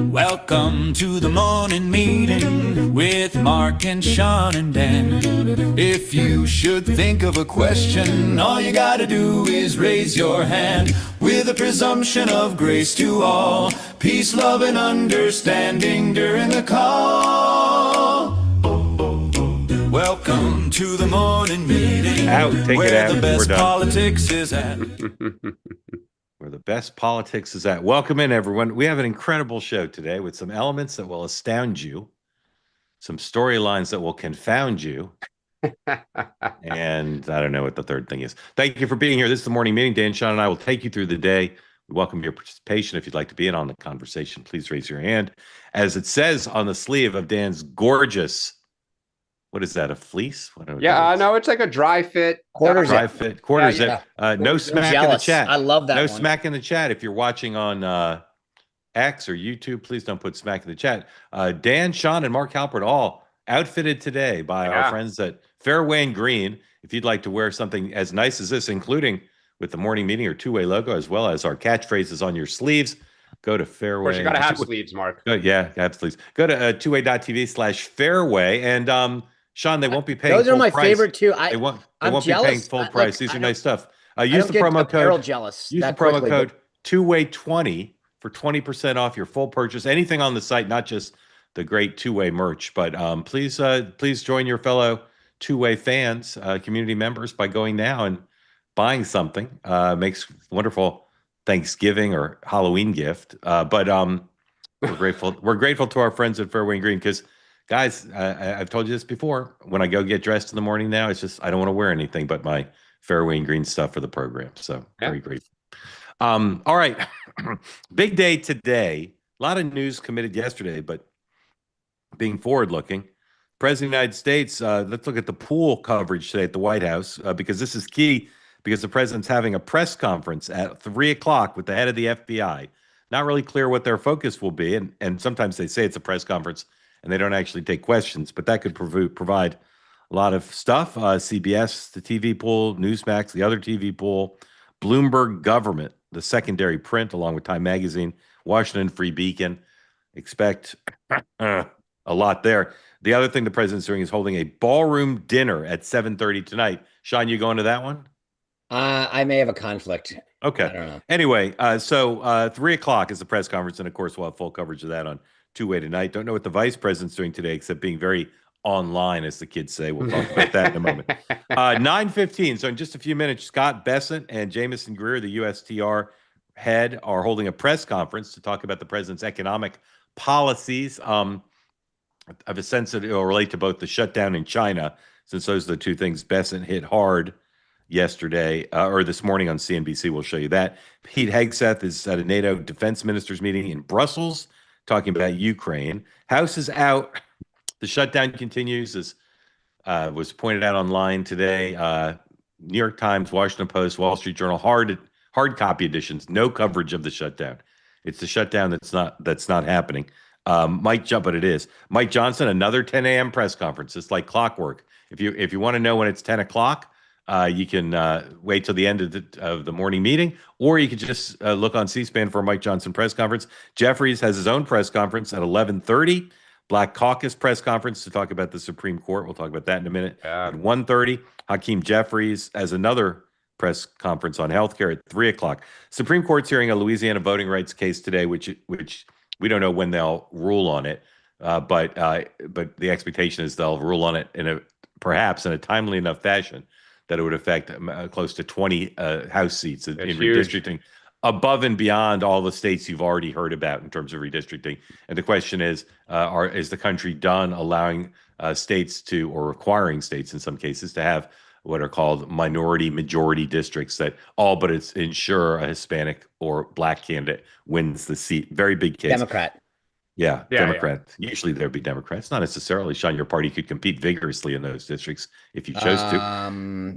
Welcome to the morning meeting with Mark and Sean and Dan. If you should think of a question, all you gotta do is raise your hand. With a presumption of grace to all, peace, love, and understanding during the call. Welcome to the morning meeting. Where the best politics is at. Where the best politics is at. Welcome in, everyone. We have an incredible show today with some elements that will astound you, some storylines that will confound you, and I don't know what the third thing is. Thank you for being here. This is the morning meeting. Dan, Sean, and I will take you through the day. We welcome your participation. If you'd like to be in on the conversation, please raise your hand. As it says on the sleeve of Dan's gorgeous, what is that, a fleece? Yeah, no, it's like a dry fit. Quarter zip. No smack in the chat. I love that. No smack in the chat. If you're watching on X or YouTube, please don't put smack in the chat. Dan, Sean, and Mark Halperin all outfitted today by our friends at Fairway and Green. If you'd like to wear something as nice as this, including with the morning meeting or two-way logo, as well as our catchphrases on your sleeves, go to Fairway. Of course, you got to have sleeves, Mark. Yeah, have sleeves. Go to tway.tv/fairway and Sean, they won't be paying. Those are my favorite too. They won't be paying full price. These are nice stuff. Use the promo code. Jealous. Use the promo code 2way20 for 20% off your full purchase. Anything on the site, not just the great two-way merch, but please join your fellow two-way fans, community members, by going now and buying something. Makes wonderful Thanksgiving or Halloween gift. But we're grateful. We're grateful to our friends at Fairway and Green because. Guys, I've told you this before. When I go get dressed in the morning now, it's just I don't want to wear anything but my Fairway and Green stuff for the program. So very grateful. All right. Big day today. A lot of news committed yesterday, but being forward-looking, President of the United States, let's look at the pool coverage today at the White House because this is key because the president's having a press conference at 3 o'clock with the head of the FBI. Not really clear what their focus will be, and sometimes they say it's a press conference and they don't actually take questions, but that could provide a lot of stuff. CBS, the TV pool, Newsmax, the other TV pool, Bloomberg Government, the secondary print, along with Time Magazine, Washington Free Beacon. Expect a lot there. The other thing the president's doing is holding a ballroom dinner at 7:30 tonight. Sean, you going to that one? I may have a conflict. Okay. I don't know. Anyway, so 3 o'clock is the press conference, and of course, we'll have full coverage of that on two-way tonight. Don't know what the vice president's doing today, except being very online, as the kids say. We'll talk about that in a moment. 9:15. So in just a few minutes, Scott Bessent and Jamison Greer, the USTR head, are holding a press conference to talk about the president's economic policies. I have a sense that it will relate to both the shutdown in China, since those are the two things Bessent hit hard yesterday or this morning on CNBC. We'll show you that. Pete Hegseth is at a NATO defense ministers meeting in Brussels, talking about Ukraine. House is out. The shutdown continues, as was pointed out online today. New York Times, Washington Post, Wall Street Journal, hard copy editions. No coverage of the shutdown. It's the shutdown that's not happening. But it is. Mike Johnson, another 10 a.m. press conference. It's like clockwork. If you want to know when it's 10 o'clock, you can wait till the end of the morning meeting, or you could just look on C-SPAN for a Mike Johnson press conference. Jeffries has his own press conference at 11:30. Black Caucus press conference to talk about the Supreme Court. We'll talk about that in a minute. At 1:30, Hakeem Jeffries has another press conference on healthcare at 3 o'clock. Supreme Court's hearing a Louisiana voting rights case today, which we don't know when they'll rule on it, but the expectation is they'll rule on it perhaps in a timely enough fashion that it would affect close to 20 House seats in redistricting, above and beyond all the states you've already heard about in terms of redistricting. And the question is the country done allowing states to, or requiring states in some cases, to have what are called majority districts that all but it's ensure a Hispanic or Black candidate wins the seat? Very big case. Democrat. Yeah, Democrat. Yeah. Usually there'd be Democrats. Not necessarily. Sean, your party could compete vigorously in those districts if you chose to.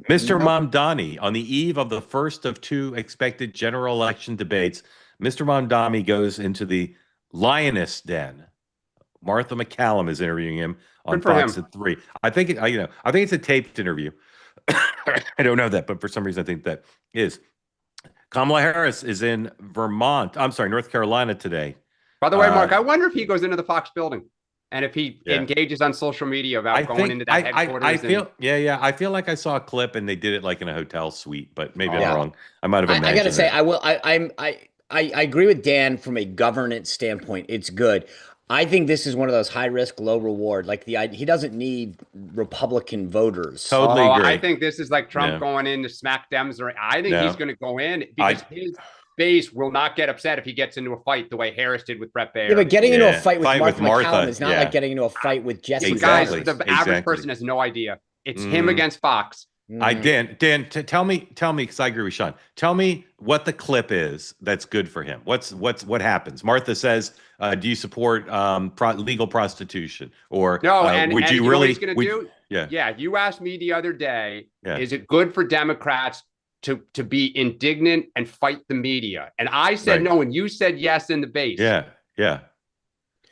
Mr. Mamdani, on the eve of the first of two expected general election debates, Mr. Mamdani goes into the lioness den. Martha McCallum is interviewing him on Fox at 3. I think it's a taped interview. I don't know that, but for some reason I think that is. Kamala Harris is in North Carolina today. By the way, Mark, I wonder if he goes into the Fox building and if he Yeah. engages on social media about going into that headquarters. I feel, I feel like I saw a clip and they did it like in a hotel suite, but maybe I'm Yeah. wrong. I might have imagined I gotta say, that. I agree with Dan from a governance standpoint. It's good. I think this is one of those high risk, low reward. Like he doesn't need Republican voters. Totally agree. I think this is like Trump Yeah. going in to smack Dems. I think No. he's going to go in because his base will not get upset if he gets into a fight the way Harris did with Brett Baer. Yeah, but getting into a fight with Martha Martha McCallum is not like getting into a fight with Jesse. Exactly. Guys, the average person has no idea. It's him against Fox. Dan, tell me, because I agree with Sean. Tell me what the clip is that's good for him. What happens? Martha says, "Do you support legal prostitution?" Or no? And would you know really? what he's going to do? Yeah. Yeah. You asked me the other day. Yeah. Is it good for Democrats to be indignant and fight the media? And I said no, and you said yes in the base. Yeah. Yeah.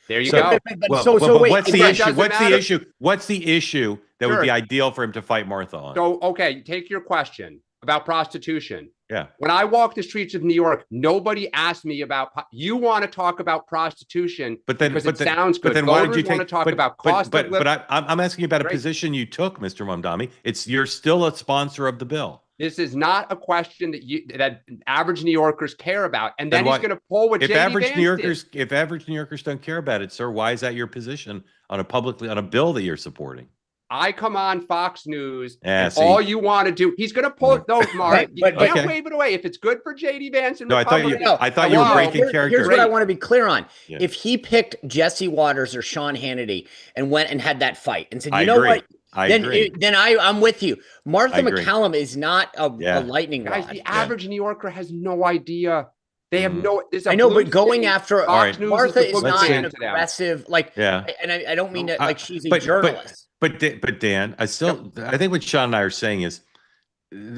There you go. Wait, what's the issue? What's the issue that would be ideal for him to fight Martha on? So, okay, take your question about prostitution. Yeah. When I walk the streets of New York, nobody asked me about. You want to talk about prostitution, because it sounds good. But then why did you want to talk about cost of living? But I'm asking you about a position you took, Mr. Mamdani. You're still a sponsor of the bill. This is not a question that average New Yorkers care about. And then he's going to pull what if JD average Vance New Yorkers did. If average New Yorkers don't care about it, sir, why is that your position on a bill that you're supporting? I come on Fox News, and all you want to do, he's going to pull it. No, Mark, you can't wave it away. If it's good for JD Vance and I thought you were breaking character. Here's what I want to be clear on. Yeah. If he picked Jesse Waters or Sean Hannity and went and had that fight and said, you know what? Then I'm with you. Martha McCallum is not a lightning rod. Guys, the average New Yorker has no idea. They have no. I know, but going after Martha is not an aggressive, and I don't mean that like she's a journalist. But Dan, I think what Sean and I are saying is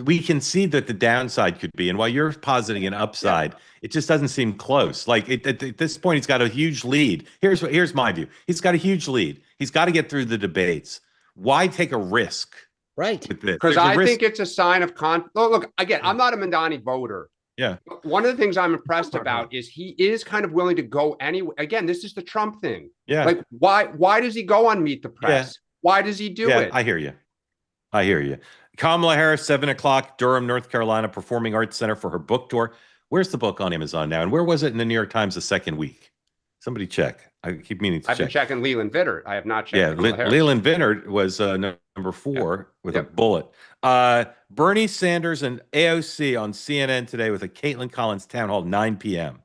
we can see that the downside could be, and while you're positing an upside, it just doesn't seem close. Like at this point, he's got a huge lead. Here's my view. He's got a huge lead. He's got to get through the debates. Why take a risk? Right. Because I think it's a sign of look, again, I'm not a Mamdani voter. Yeah. One of the things I'm impressed about is he is kind of willing to go anyway. Again, this is the Trump thing. Yeah. Like, why does he go on Meet the Press? Yeah. Why does he do it? I hear you. Kamala Harris, 7:00, Durham, North Carolina, Performing Arts Center for her book tour. Where's the book on Amazon now? And where was it in the New York Times the second week? Somebody check. I keep meaning to check. I've been checking Leland Vittert. I have not checked. Yeah, Leland Vittert was number 4 with a bullet. Bernie Sanders and AOC on CNN today with a Caitlin Collins town hall, 9 p.m.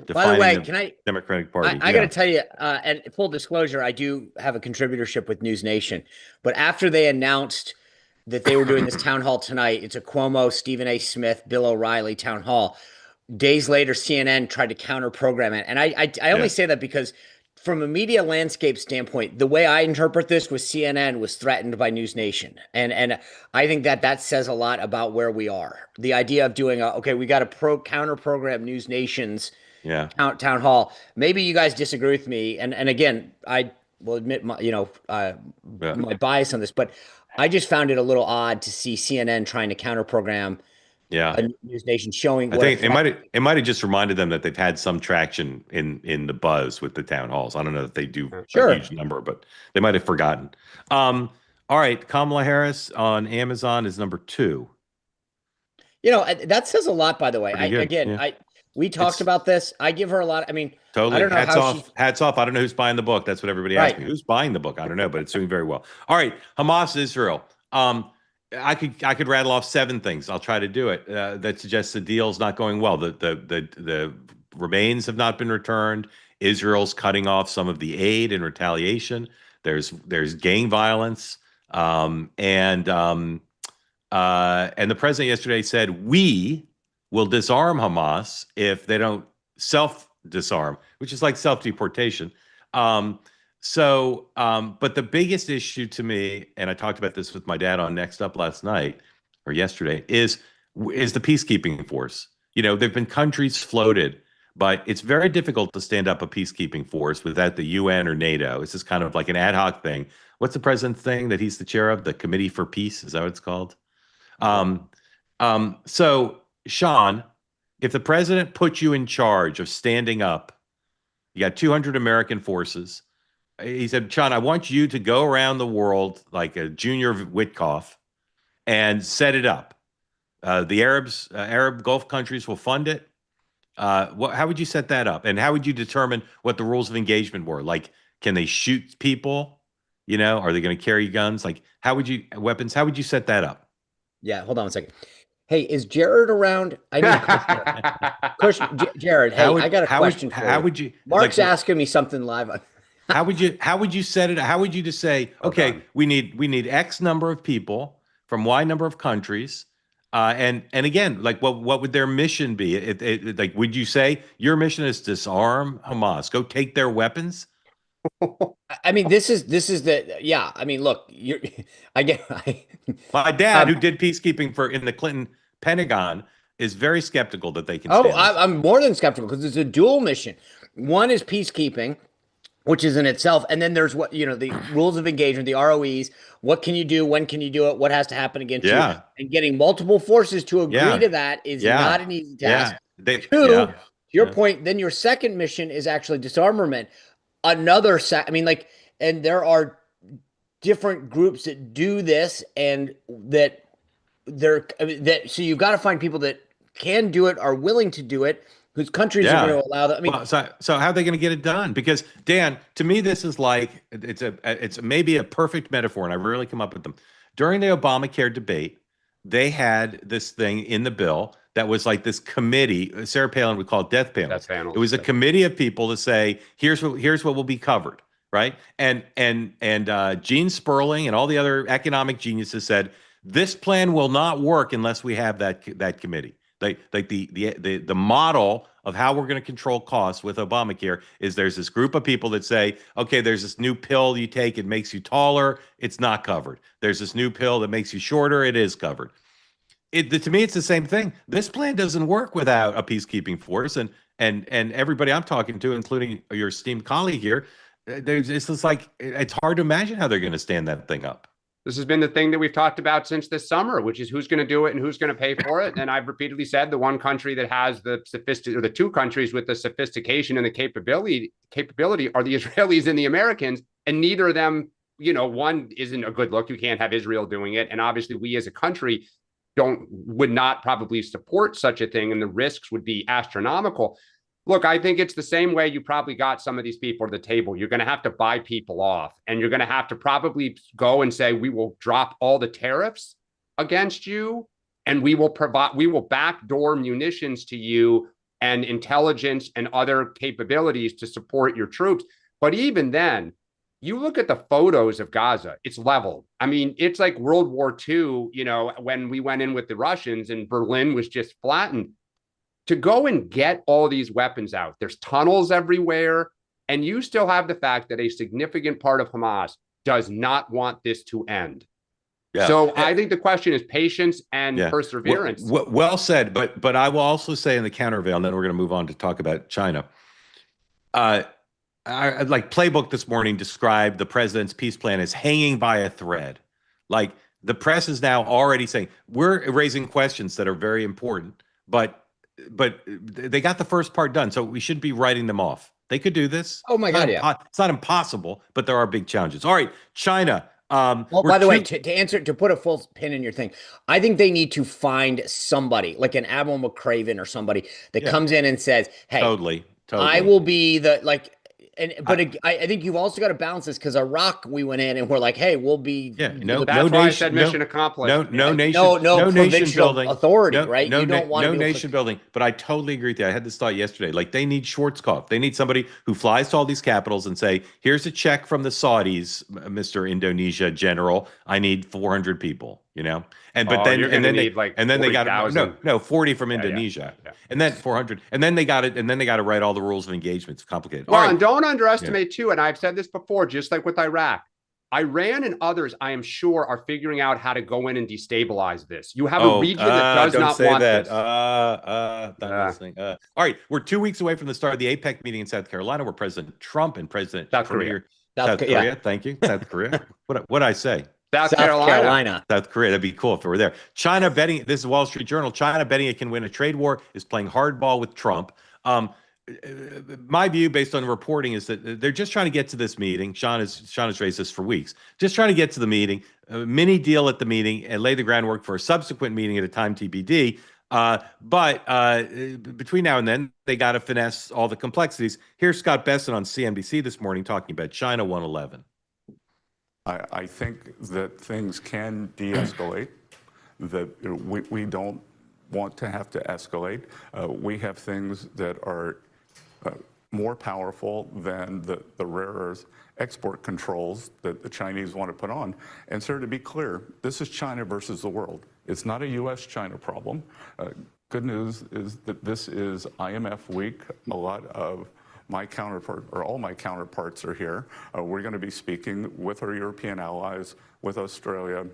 By the way, can I Democratic Party? I got to tell you, and full disclosure, I do have a contributorship with News Nation. But after they announced that they were doing this town hall tonight, it's a Cuomo, Stephen A. Smith, Bill O'Reilly town hall. Days later, CNN tried to counter program it, and I only say that because from a media landscape standpoint, the way I interpret this was CNN was threatened by News Nation. And I think that says a lot about where we are. The idea of doing we got to counter program News Nation's town hall. Maybe you guys disagree with me. And again, I will admit my bias on this, but I just found it a little odd to see CNN trying to counter program a News Nation showing. I think it might have just reminded them that they've had some traction in the buzz with the town halls. I don't know if they do a huge number, but they might have forgotten. All right, Kamala Harris on Amazon is number 2. That says a lot, by the way. We talked about this. I give her a lot. I mean, totally. I don't know hats off. I don't know who's buying the book. That's what everybody asked me. Who's buying the book? I don't know, but it's doing very well. All right, Hamas, Israel. I could rattle off 7 things. I'll try to do it. That suggests the deal's not going well. The remains have not been returned. Israel's cutting off some of the aid in retaliation. There's gang violence, and the president yesterday said we will disarm Hamas if they don't self-disarm, which is like self-deportation. But the biggest issue to me, and I talked about this with my dad on Next Up last night or yesterday, is the peacekeeping force. There've been countries floated, but it's very difficult to stand up a peacekeeping force without the UN or NATO. It's just kind of like an ad hoc thing. What's the president's thing that he's the chair of? The Committee for Peace? Is that what it's called? So, Sean, if the president put you in charge of standing up You got 200 American forces. He said, Sean, I want you to go around the world like a junior Witkoff and set it up. The Arab Gulf countries will fund it. How would you set that up? And how would you determine what the rules of engagement were? Like, can they shoot people? You know, are they going to carry guns? Like, how would you set that up? Yeah, hold on a second. Hey, is Jared around? I need Jared. Hey, I got a question for you. How would you? Mark's asking me something live. How would you set it? How would you just say, okay, we need X number of people from Y number of countries, and again, like what would their mission be? Like, would you say your mission is disarm Hamas, go take their weapons? I mean, this is yeah. I mean, look, my dad, who did peacekeeping in the Clinton Pentagon, is very skeptical that they can. Oh, I'm more than skeptical because it's a dual mission. One is peacekeeping, which is in itself, and then there's the rules of engagement, the ROEs. What can you do? When can you do it? What has to happen against you? And getting multiple forces to agree to that is not an easy task. To your point, then your second mission is actually disarmament. And there are different groups that do this, and so you've got to find people that can do it, are willing to do it, whose countries are going to allow that. I mean, so how are they going to get it done? Because Dan, to me, this is like it's maybe a perfect metaphor, and I rarely come up with them. During the Obamacare debate, they had this thing in the bill that was like this committee. Sarah Palin would call it death panels. It was a committee of people to say, here's what will be covered, right? And Gene Sperling and all the other economic geniuses said this plan will not work unless we have that committee. Like the model of how we're going to control costs with Obamacare is there's this group of people that say, okay, there's this new pill you take, it makes you taller, it's not covered. There's this new pill that makes you shorter, it is covered. To me, it's the same thing. This plan doesn't work without a peacekeeping force, and everybody I'm talking to, including your esteemed colleague here, it's just like it's hard to imagine how they're going to stand that thing up. This has been the thing that we've talked about since this summer, which is who's going to do it and who's going to pay for it. And I've repeatedly said the one country that has the two countries with the sophistication and the capability are the Israelis and the Americans, and neither of them, one isn't a good look. You can't have Israel doing it, and obviously we as a country would not probably support such a thing, and the risks would be astronomical. Look, I think it's the same way you probably got some of these people to the table. You're going to have to buy people off, and you're going to have to probably go and say, we will drop all the tariffs against you, and we will backdoor munitions to you and intelligence and other capabilities to support your troops. But even then, you look at the photos of Gaza, it's leveled. I mean, it's like World War II, when we went in with the Russians and Berlin was just flattened. To go and get all these weapons out, there's tunnels everywhere, and you still have the fact that a significant part of Hamas does not want this to end. Yeah. So I think the question is patience and perseverance. Well said, but I will also say in the countervail, and then we're going to move on to talk about China. Playbook this morning described the president's peace plan as hanging by a thread. Like, the press is now already saying we're raising questions that are very important, but they got the first part done, so we shouldn't be writing them off. They could do this. Oh my God, yeah. It's not impossible, but there are big challenges. All right, China. Well, by the way, to put a full pin in your thing, I think they need to find somebody like an Admiral McCraven or somebody that comes in and says, "Hey, totally. I will be the like." But I think you've also got to balance this because Iraq, we went in and we're like, hey, we'll be. Yeah, that's why I said mission accomplished. No nation building authority, right? You don't want no nation building. But I totally agree with you. I had this thought yesterday. Like, they need Schwarzkopf. They need somebody who flies to all these capitals and say, here's a check from the Saudis, Mr. Indonesia General. I need 400 people. And then they got 40 from Indonesia, and then 400, and then they got it, and then they got to write all the rules of engagement. It's complicated. Well, and don't underestimate too. And I've said this before, just like with Iraq, Iran and others, I am sure, are figuring out how to go in and destabilize this. You have a region that does not want this. All right, we're 2 weeks away from the start of the APEC meeting in South Carolina, where President Trump and President South Korea. Thank you, South Korea. What I say? South Carolina. South Korea. That'd be cool if it were there. China betting. This is Wall Street Journal. China betting it can win a trade war is playing hardball with Trump. my view, based on the reporting, is that they're just trying to get to this meeting. Sean has raised this for weeks. Just trying to get to the meeting, a mini deal at the meeting, and lay the groundwork for a subsequent meeting at a time TBD. But between now and then, they got to finesse all the complexities. Here's Scott Besson on CNBC this morning talking about China 111. I think that things can de-escalate, that we don't want to have to escalate. We have things that are more powerful than the rare earth export controls that the Chinese want to put on. And sir, to be clear, this is China versus the world. It's not a U.S.-China problem. Good news is that this is IMF week. A lot of my counterpart, or all my counterparts, are here. We're going to be speaking with our European allies, with Australia,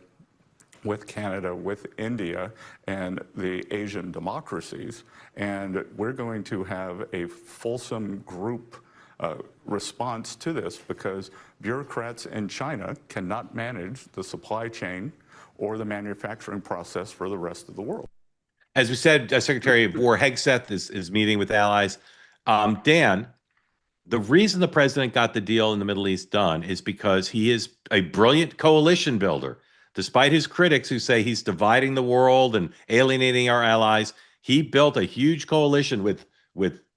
with Canada, with India, and the Asian democracies. And we're going to have a fulsome group response to this, because bureaucrats in China cannot manage the supply chain or the manufacturing process for the rest of the world. As we said, Secretary of War Hegseth is meeting with allies. Dan, the reason the president got the deal in the Middle East done is because he is a brilliant coalition builder. Despite his critics who say he's dividing the world and alienating our allies, he built a huge coalition with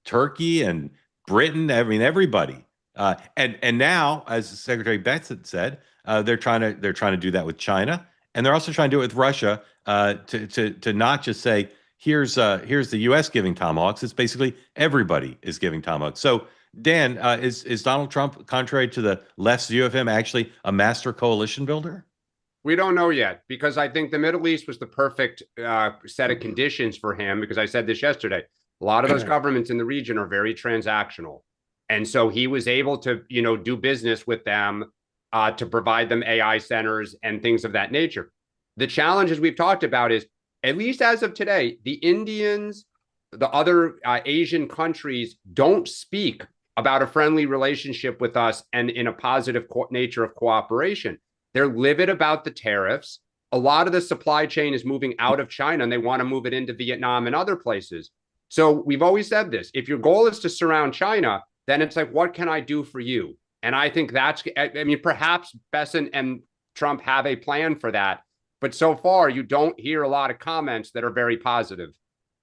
Turkey and Britain. I mean, everybody. And now, as Secretary Besson said, they're trying to do that with China, and they're also trying to do it with Russia. To not just say here's the U.S. giving tomahawks. It's basically everybody is giving tomahawks. So, Dan, is Donald Trump, contrary to the left's view of him, actually a master coalition builder? We don't know yet, because I think the Middle East was the perfect set of conditions for him, because I said this yesterday. A lot of those governments in the region are very transactional. And so he was able to, do business with them to provide them AI centers and things of that nature. The challenge, as we've talked about, is, at least as of today, the Indians, the other Asian countries don't speak about a friendly relationship with us and in a positive nature of cooperation. They're livid about the tariffs. A lot of the supply chain is moving out of China, and they want to move it into Vietnam and other places. So we've always said this. If your goal is to surround China, then it's like, what can I do for you? And I think perhaps Besson and Trump have a plan for that. But so far, you don't hear a lot of comments that are very positive.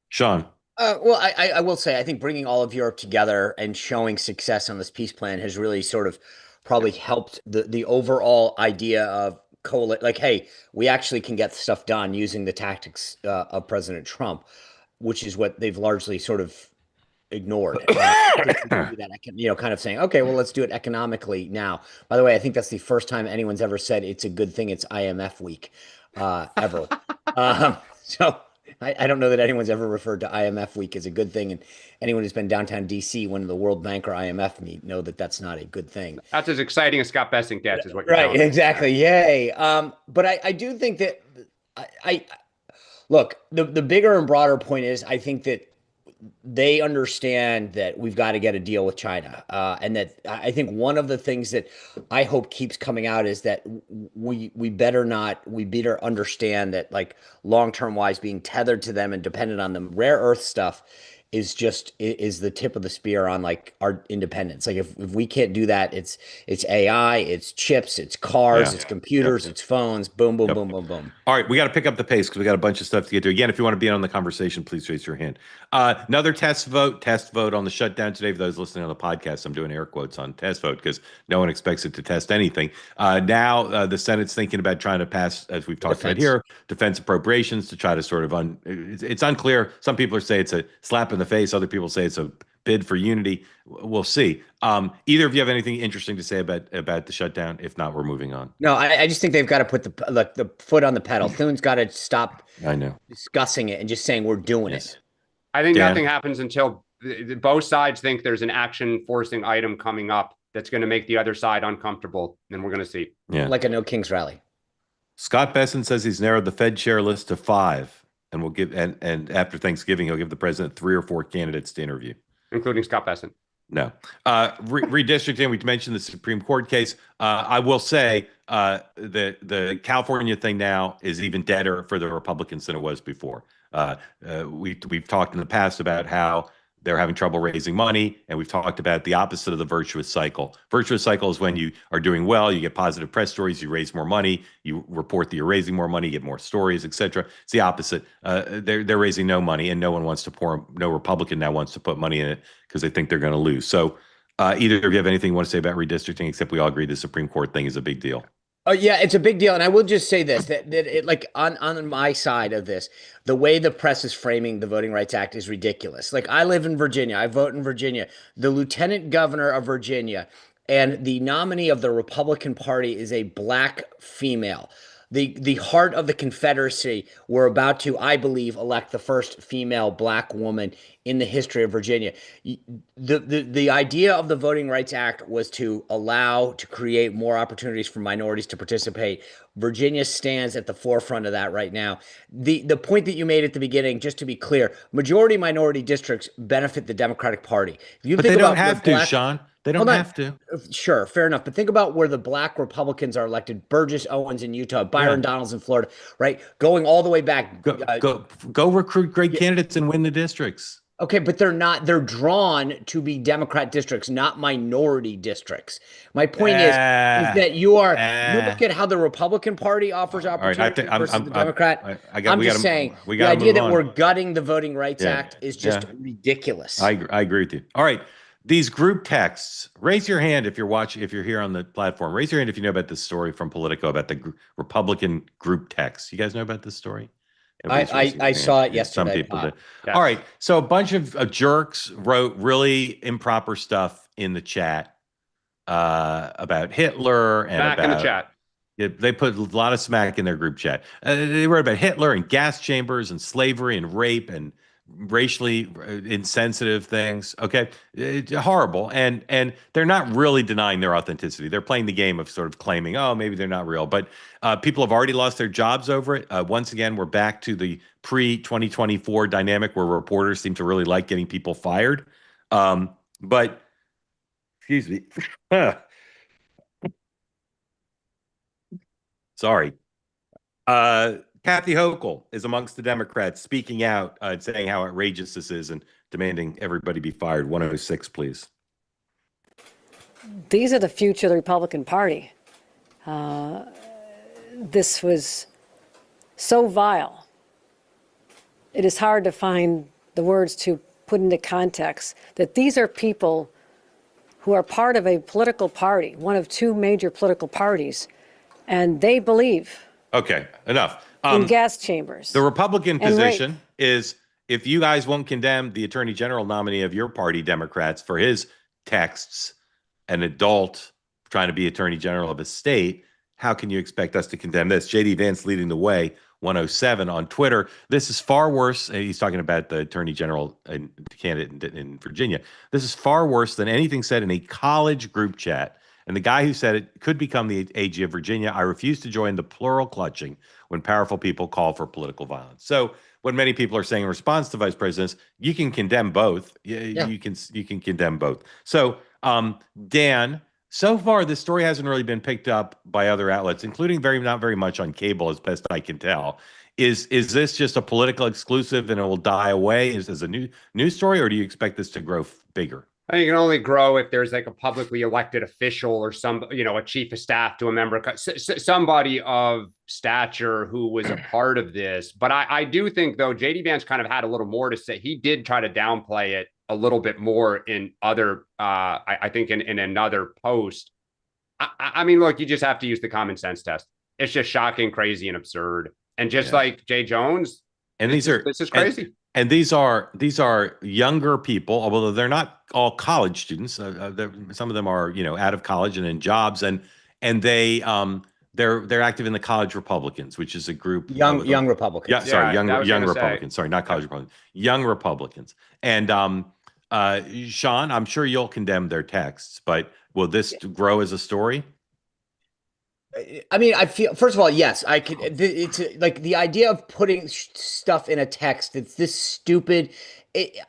Sean. Well, I will say, I think bringing all of Europe together and showing success on this peace plan has really sort of probably helped the overall idea of like, hey, we actually can get stuff done using the tactics of President Trump, which is what they've largely sort of ignored. Kind of saying, okay, well, let's do it economically now. By the way, I think that's the first time anyone's ever said it's a good thing it's IMF week ever. So I don't know that anyone's ever referred to IMF week as a good thing. And anyone who's been downtown DC when the World Bank or IMF meet know that that's not a good thing. That's as exciting as Scott Besson gets, is what you're right. Exactly. Yay. But I do think that look, the bigger and broader point is, I think that they understand that we've got to get a deal with China. And that I think one of the things that I hope keeps coming out is that we better understand that, like, long-term wise, being tethered to them and dependent on them, rare earth stuff is the tip of the spear on, like, our independence. Like, if we can't do that, it's AI, it's chips, it's cars, it's computers, it's phones, boom, boom, boom, boom, boom. All right, we got to pick up the pace because we got a bunch of stuff to get to. Again, if you want to be on the conversation, please raise your hand. Another test vote on the shutdown today. For those listening on the podcast, I'm doing air quotes on test vote because no one expects it to test anything. Now the Senate's thinking about trying to pass, as we've talked about here, defense appropriations to try to sort of it's unclear. Some people say it's a slap in the face. Other people say it's a bid for unity. We'll see. Either of you have anything interesting to say about the shutdown? If not, we're moving on. No, I just think they've got to put the foot on the pedal. Thune's got to stop discussing it and just saying we're doing it. I think nothing happens until both sides think there's an action forcing item coming up that's going to make the other side uncomfortable, and we're going to see. Yeah, like a No Kings rally. Scott Besson says he's narrowed the Fed chair list to 5, and will give and after Thanksgiving he'll give the president 3 or 4 candidates to interview, including Scott Besson. No. Redistricting, we mentioned the Supreme Court case. I will say the California thing now is even deader for the Republicans than it was before. We've talked in the past about how they're having trouble raising money. And we've talked about the opposite of the virtuous cycle. Virtuous cycle is when you are doing well, you get positive press stories, you raise more money, you report that you're raising more money, you get more stories, etc. It's the opposite. They're raising no money, and no one wants to no Republican now wants to put money in it because they think they're going to lose. So either of you have anything you want to say about redistricting, except we all agree the Supreme Court thing is a big deal. Oh yeah, it's a big deal, and I will just say this: that it, like on my side of this, the way the press is framing the Voting Rights Act is ridiculous. Like I live in Virginia, I vote in Virginia. The lieutenant governor of Virginia and the nominee of the Republican Party is a black female. The heart of the Confederacy. We're about to, I believe, elect the first female black woman in the history of Virginia. The idea of the Voting Rights Act was to create more opportunities for minorities to participate. Virginia stands at the forefront of that right now. The point that you made at the beginning, just to be clear, majority minority districts benefit the Democratic Party. If you But think they don't about have to, Sean. They don't have to. Sure, fair enough. But think about where the black Republicans are elected: Burgess Owens in Utah, Byron Donalds in Florida, right? Going all the way back. Go recruit great candidates and win the districts. Okay, but they're not. They're drawn to be Democrat districts, not minority districts. My point is that you look at how the Republican Party offers opportunity versus the Democrat. I'm just saying the idea that we're gutting the Voting Rights Act is just ridiculous. I agree with you. All right. These group texts, raise your hand if you're here on the platform. Raise your hand if you know about this story from Politico about the Republican group texts. You guys know about this story? I saw it yesterday. Some people did. Yeah. All right. So a bunch of jerks wrote really improper stuff in the chat about Hitler and back in the chat. They put a lot of smack in their group chat. They wrote about Hitler and gas chambers and slavery and rape and racially insensitive things. Okay, horrible. And they're not really denying their authenticity. They're playing the game of sort of claiming, oh, maybe they're not real. But people have already lost their jobs over it. Once again, we're back to the pre-2024 dynamic where reporters seem to really like getting people fired. But excuse me. Sorry. Kathy Hochul is amongst the Democrats speaking out, saying how outrageous this is and demanding everybody be fired. 106, please. These are the future of the Republican Party. This was so vile. It is hard to find the words to put into context that these are people who are part of a political party, one of two major political parties, and they believe. Okay, enough. In gas chambers. The Republican position is if you guys won't condemn the Attorney General nominee of your party, Democrats, for his texts, an adult trying to be Attorney General of a state, how can you expect us to condemn this? J.D. Vance leading the way, 107 on Twitter. This is far worse. He's talking about the Attorney General candidate in Virginia. This is far worse than anything said in a college group chat. And the guy who said it could become the AG of Virginia. I refuse to join the plural clutching when powerful people call for political violence. So what many people are saying in response to vice presidents, you can condemn both. You can condemn both. So Dan, so far this story hasn't really been picked up by other outlets, including not very much on cable, as best I can tell. Is this just a political exclusive and it will die away as a news story, or do you expect this to grow bigger? I think it can only grow if there's like a publicly elected official or a chief of staff to a member, somebody of stature who was a part of this. But I do think, though, J.D. Vance kind of had a little more to say. He did try to downplay it a little bit more in other, I think in another post. I mean, look, you just have to use the common sense test. It's just shocking, crazy, and absurd. And just like Jay Jones, and this is crazy. And these are younger people, although they're not all college students. Some of them are, out of college and in jobs, and they're active in the College Republicans, which is a group young Republicans. Young Republicans. Sorry, not college Republicans. Young Republicans. And Sean, I'm sure you'll condemn their texts, but will this grow as a story? I mean, I feel, first of all, yes, I could. It's like the idea of putting stuff in a text. It's this stupid.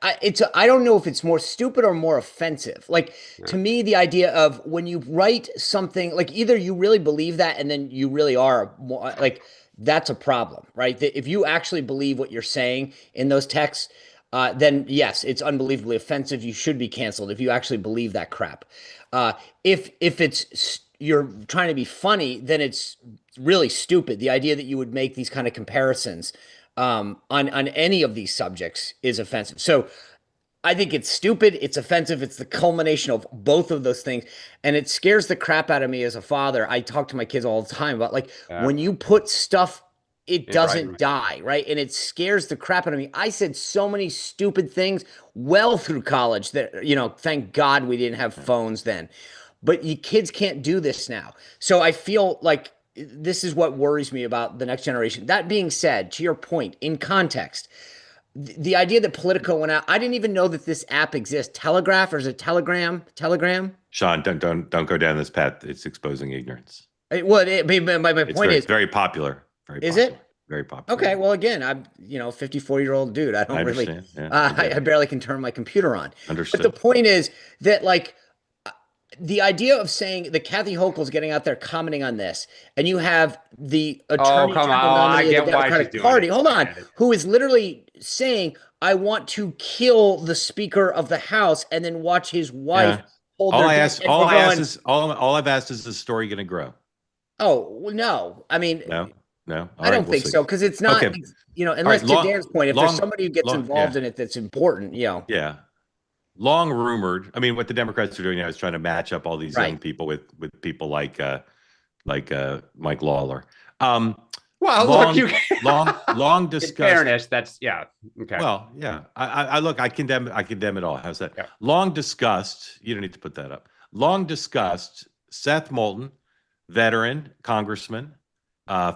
I don't know if it's more stupid or more offensive. Like to me, the idea of when you write something, like either you really believe that and then you really are like, that's a problem, right? That if you actually believe what you're saying in those texts, then yes, it's unbelievably offensive. You should be canceled if you actually believe that crap. If you're trying to be funny, then it's really stupid. The idea that you would make these kind of comparisons on any of these subjects is offensive. So I think it's stupid. It's offensive. It's the culmination of both of those things. And it scares the crap out of me as a father. I talk to my kids all the time about like when you put stuff, it doesn't die, right? And it scares the crap out of me. I said so many stupid things well through college that, you know, thank God we didn't have phones then. But you kids can't do this now. So I feel like this is what worries me about the next generation. That being said, to your point, in context, the idea that Politico went out, I didn't even know that this app exists. Telegraph, or is it Telegram? Telegram? Sean, don't go down this path. It's exposing ignorance. My point is very popular. Very is popular. it? Very popular. Okay, well, again, I'm 54-year-old dude. I don't really, Yeah, I barely can turn my computer on. Understood. But the point is that like the idea of saying that Kathy Hochul's getting out there commenting on this, and you have the attorney general nominee of the Democratic Party, hold on, who is literally saying, "I want to kill the Speaker of the House," and then watch his wife hold all their all I've asked is the story going to grow? Oh well, no, I mean no. I don't think so, because it's not. Okay. Unless to Dan's point, if there's somebody who gets involved in it that's important, Yeah. Long rumored. I mean, what the Democrats are doing now is trying to match up all these young people with people like Mike Lawler. Long discussed. In fairness, that's okay. Well, yeah. I look. I condemn it all. How's that? Yeah. Long discussed. You don't need to put that up. Long discussed. Seth Moulton, veteran congressman,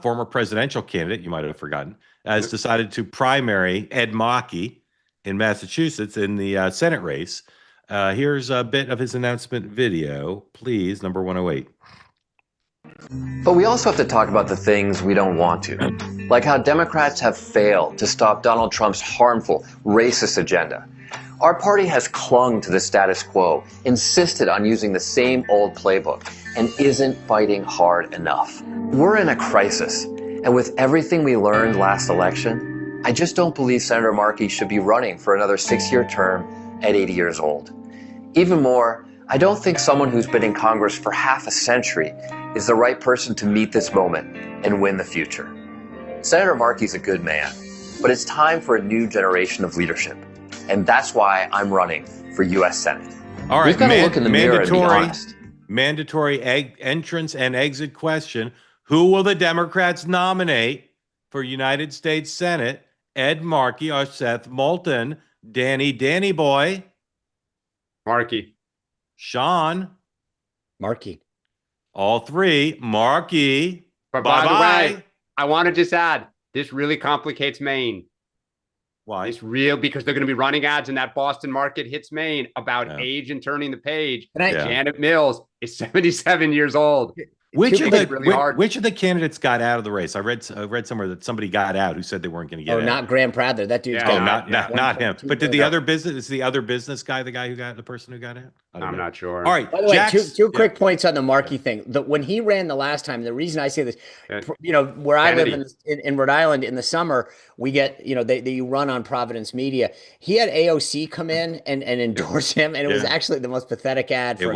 former presidential candidate. You might have forgotten. Has decided to primary Ed Markey in Massachusetts in the Senate race. Here's a bit of his announcement video, please, number 108. But we also have to talk about the things we don't want to, like how Democrats have failed to stop Donald Trump's harmful, racist agenda. Our party has clung to the status quo, insisted on using the same old playbook, and isn't fighting hard enough. We're in a crisis, and with everything we learned last election, I just don't believe Senator Markey should be running for another 6-year term at 80 years old. Even more, I don't think someone who's been in Congress for half a century is the right person to meet this moment and win the future. Senator Markey's a good man, but it's time for a new generation of leadership. And that's why I'm running for U.S. Senate. All right, we've got to look in the mirror and be honest. Mandatory entrance and exit question. Who will the Democrats nominate for United States Senate? Ed Markey or Seth Moulton? Danny boy. Markey. Sean. Markey. All three. Markey. But by the way, I want to just add, this really complicates Maine. Why? It's real because they're going to be running ads in that Boston market hits Maine about age and turning the page. Janet Mills is 77 years old. Which of the candidates got out of the race? I read somewhere that somebody got out who said they weren't going to get out. Not Graham Prather. That dude's not him. But did the other business guy, the person who got out? I'm not sure. All right. By the way, two quick points on the Markey thing. When he ran the last time, the reason I say this, where I live in Rhode Island in the summer, we get, they run on Providence Media. He had AOC come in and endorse him, and it was actually the most pathetic ad for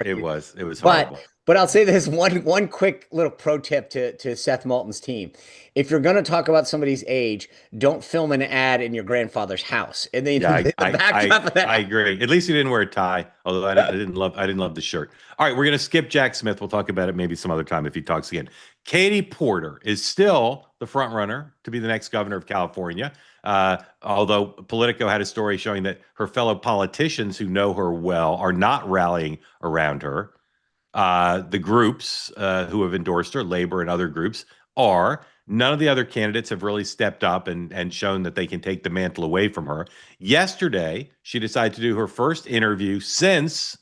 It was horrible. But I'll say this one quick little pro tip to Seth Moulton's team. If you're going to talk about somebody's age, don't film an ad in your grandfather's house. And then I agree. At least he didn't wear a tie, although I didn't love the shirt. All right, we're going to skip Jack Smith. We'll talk about it maybe some other time if he talks again. Katie Porter is still the front runner to be the next governor of California. Although Politico had a story showing that her fellow politicians who know her well are not rallying around her. The groups who have endorsed her, labor and other groups, are. None of the other candidates have really stepped up and shown that they can take the mantle away from her. Yesterday, she decided to do her first interview since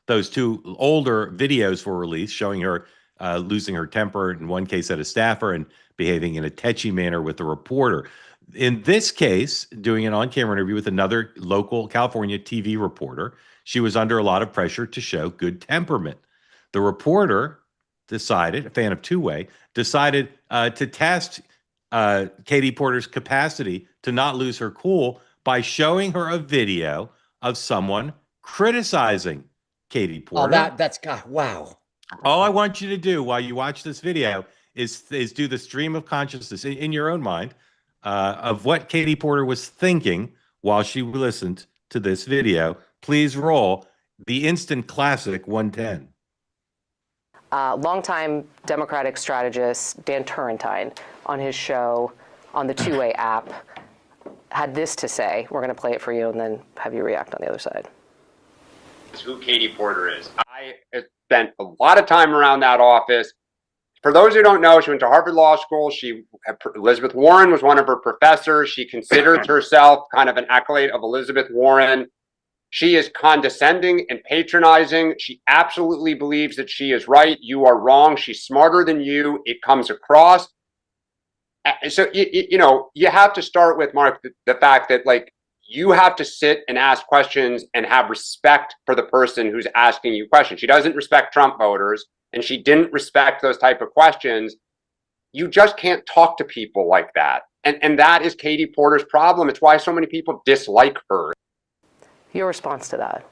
those two older videos were released showing her losing her temper, in one case at a staffer, and behaving in a tetchy manner with a reporter. In this case, doing an on-camera interview with another local California TV reporter, she was under a lot of pressure to show good temperament. The reporter decided, a fan of two-way, decided to test Katie Porter's capacity to not lose her cool by showing her a video of someone criticizing Katie Porter. Oh, that's God, wow. All I want you to do while you watch this video is do the stream of consciousness in your own mind of what Katie Porter was thinking while she listened to this video. Please roll the instant classic 110. Longtime Democratic strategist Dan Turrentine on his show on the two-way app had this to say. We're going to play it for you and then have you react on the other side. Who Katie Porter is. I spent a lot of time around that office. For those who don't know, she went to Harvard Law School. Elizabeth Warren was one of her professors. She considers herself kind of an acolyte of Elizabeth Warren. She is condescending and patronizing. She absolutely believes that she is right. You are wrong. She's smarter than you. It comes across. So, you have to start with, Mark, the fact that, like, you have to sit and ask questions and have respect for the person who's asking you questions. She doesn't respect Trump voters, and she didn't respect those type of questions. You just can't talk to people like that. And that is Katie Porter's problem. It's why so many people dislike her. Your response to that?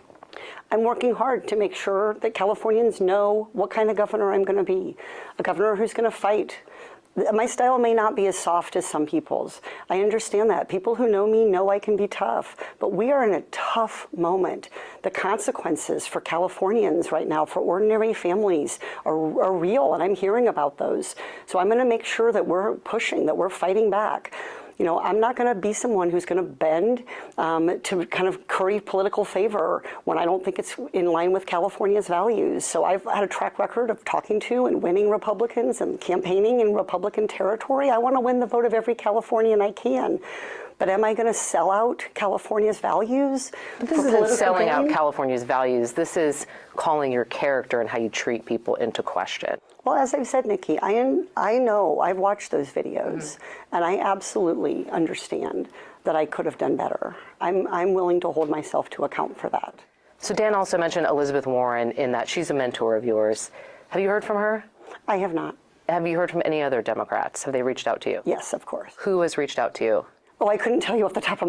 I'm working hard to make sure that Californians know what kind of governor I'm going to be. A governor who's going to fight. My style may not be as soft as some people's. I understand that. People who know me know I can be tough, but we are in a tough moment. The consequences for Californians right now, for ordinary families, are real, and I'm hearing about those. So I'm going to make sure that we're pushing, that we're fighting back. I'm not going to be someone who's going to bend to kind of curry political favor when I don't think it's in line with California's values. So I've had a track record of talking to and winning Republicans and campaigning in Republican territory. I want to win the vote of every Californian I can. But am I going to sell out California's values? But this isn't selling out California's values. This is calling your character and how you treat people into question. Well, as I've said, Nikki, I know, I've watched those videos, and I absolutely understand that I could have done better. I'm willing to hold myself to account for that. So Dan also mentioned Elizabeth Warren in that she's a mentor of yours. Have you heard from her? I have not. Have you heard from any other Democrats? Have they reached out to you? Yes, of course. Who has reached out to you? Well, I couldn't tell you off the top of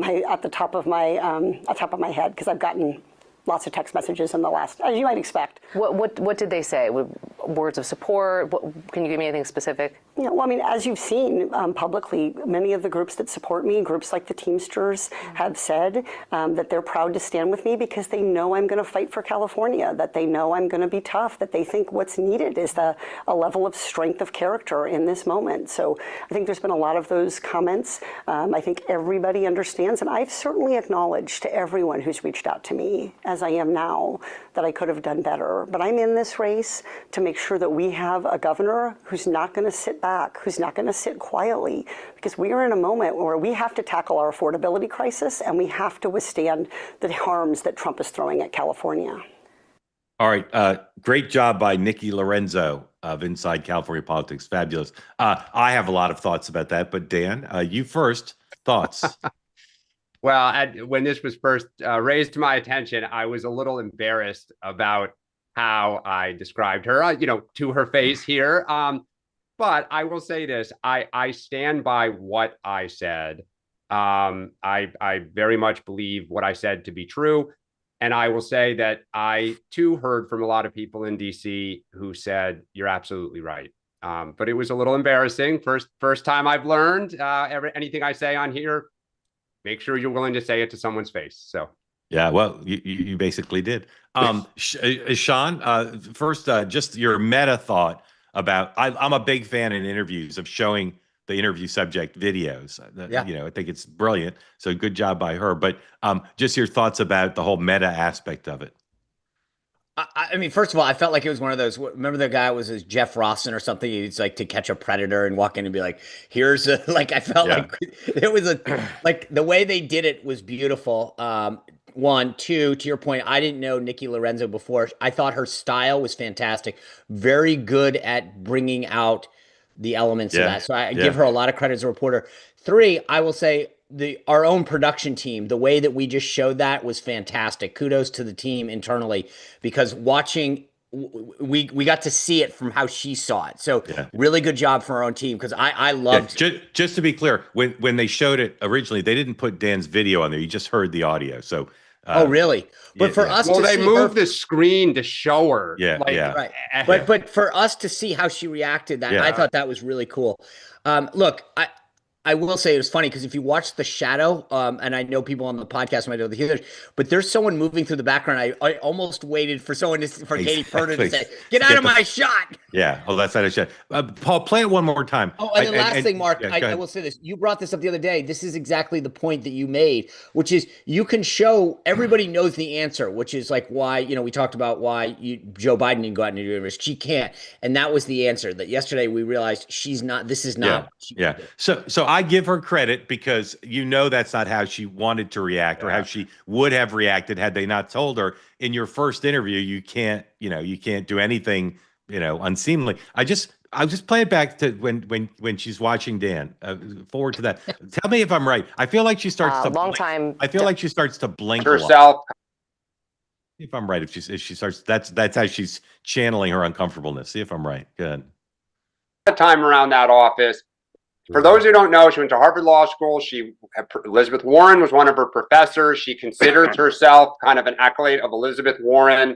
my head because I've gotten lots of text messages in the last, as you might expect. What did they say? Words of support? Can you give me anything specific? Yeah, well, I mean, as you've seen publicly, many of the groups that support me, groups like the Teamsters, have said that they're proud to stand with me because they know I'm going to fight for California, that they know I'm going to be tough, that they think what's needed is a level of strength of character in this moment. So I think there's been a lot of those comments. I think everybody understands, and I've certainly acknowledged to everyone who's reached out to me, as I am now, that I could have done better. But I'm in this race to make sure that we have a governor who's not going to sit back, who's not going to sit quietly, because we are in a moment where we have to tackle our affordability crisis and we have to withstand the harms that Trump is throwing at California. All right. Great job by Nikki Lorenzo of Inside California Politics. Fabulous. I have a lot of thoughts about that, but Dan, you first. Thoughts? Well, when this was first raised to my attention, I was a little embarrassed about how I described her, to her face here. But I will say this, I stand by what I said. I very much believe what I said to be true. And I will say that I, too, heard from a lot of people in D.C. who said, you're absolutely right. But it was a little embarrassing. First time I've learned anything I say on here, make sure you're willing to say it to someone's face. So, yeah, well, you basically did. Sean, first, just your meta thought about. I'm a big fan in interviews of showing the interview subject videos. I think it's brilliant. So good job by her. But just your thoughts about the whole meta aspect of it. I mean, first of all, I felt like it was one of those. Remember the guy was Jeff Rossen or something? He's like to catch a predator and walk in and be like, "Here's a." Like I felt like it was like the way they did it was beautiful. One, two, to your point, I didn't know Nikki Lorenzo before. I thought her style was fantastic. Very good at bringing out the elements of that. So I give her a lot of credit as a reporter. Three, I will say our own production team, the way that we just showed that was fantastic. Kudos to the team internally, because watching we got to see it from how she saw it. So Yeah. really good job for our own team, because I loved. Just to be clear, when they showed it originally, they didn't put Dan's video on there. You just heard the audio. So Oh, really? But for us well, to they see moved her, the screen to show her. Yeah, yeah. right. But for us to see how she reacted, that Yeah. I thought that was really cool. Look, I will say it was funny because if you watch The Shadow, and I know people on the podcast might know the healers, but there's someone moving through the background. I almost waited for someone Katie Porter to say, "Get out of my shot." Yeah. Oh, that's not a shot. Paul, play it one more time. Oh, and the last thing, Mark, yeah, I will say this. You brought this up the other day. This is exactly the point that you made, which is you can show everybody knows the answer, which is like why, we talked about why Joe Biden didn't go out and do it. She can't. And that was the answer that yesterday we realized this is not. Yeah. So I give her credit because that's not how she wanted to react or how she would have reacted had they not told her. In your first interview, you can't do anything, unseemly. I'll just play it back to when she's watching Dan. Forward to that. Tell me if I'm right. I feel like she starts to I feel like she starts to blink herself. See if I'm right. If she starts, that's how she's channeling her uncomfortableness. See if I'm right. Good. Time around that office. For those who don't know, she went to Harvard Law School. Elizabeth Warren was one of her professors. She considers herself kind of an acolyte of Elizabeth Warren.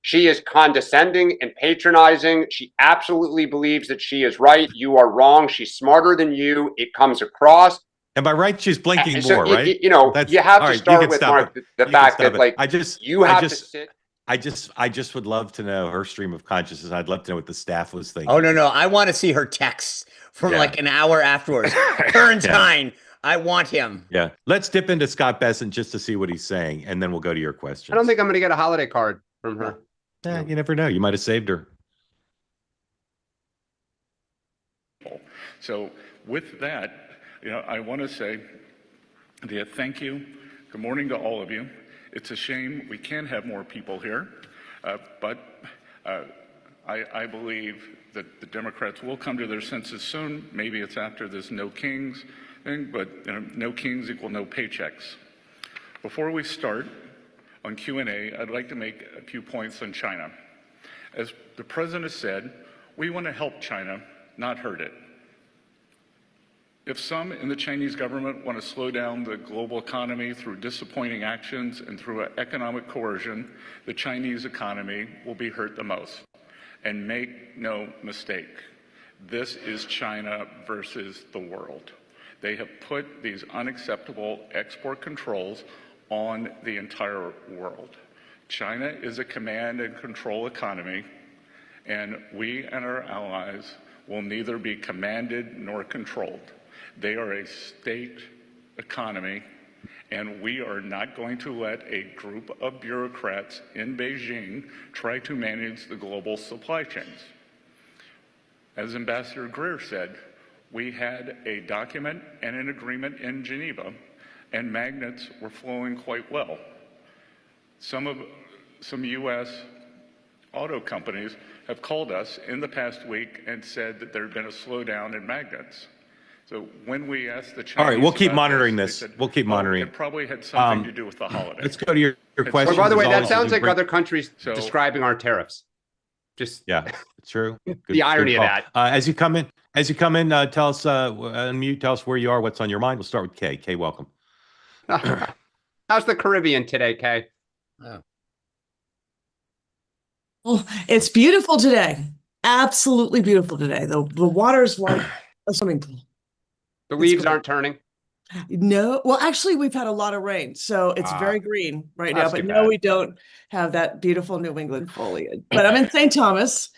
She is condescending and patronizing. She absolutely believes that she is right. You are wrong. She's smarter than you. It comes across. Am I right? She's blinking So, more, right? You have to start with, Mark, the fact that you have to sit. I just would love to know her stream of consciousness. I'd love to know what the staff was thinking. Oh, no. I want to see her texts from like an hour afterwards. Turrentine, I want him. Yeah. Let's dip into Scott Bessent just to see what he's saying, and then we'll go to your questions. I don't think I'm going to get a holiday card from her. Yeah, you never know. You might have saved her. So with that, I want to say thank you. Good morning to all of you. It's a shame we can't have more people here, but I believe that the Democrats will come to their senses soon. Maybe it's after this no kings thing, but no kings equal no paychecks. Before we start on Q&A, I'd like to make a few points on China. As the president said, we want to help China, not hurt it. If some in the Chinese government want to slow down the global economy through disappointing actions and through economic coercion, the Chinese economy will be hurt the most. And make no mistake, this is China versus the world. They have put these unacceptable export controls on the entire world. China is a command and control economy, and we and our allies will neither be commanded nor controlled. They are a state economy, and we are not going to let a group of bureaucrats in Beijing try to manage the global supply chains. As Ambassador Greer said, we had a document and an agreement in Geneva, and magnets were flowing quite well. Some U.S. auto companies have called us in the past week and said that there had been a slowdown in magnets. So when we asked the Chinese, all right, we'll keep monitoring this. Said, we'll keep monitoring. It probably had something to do with the holiday. Let's go to your question. By the way, that sounds like other countries describing our tariffs. Just it's true. The irony of that. As you come in, tell us unmute. Tell us where you are. What's on your mind? We'll start with Kay. Kay, welcome. How's the Caribbean today, Kay? Well, it's beautiful today. Absolutely beautiful today. The water's like a swimming pool. The leaves aren't turning. No, well, actually, we've had a lot of rain, so it's very green right now. But no, we don't have that beautiful New England foliage. But I'm in St. Thomas,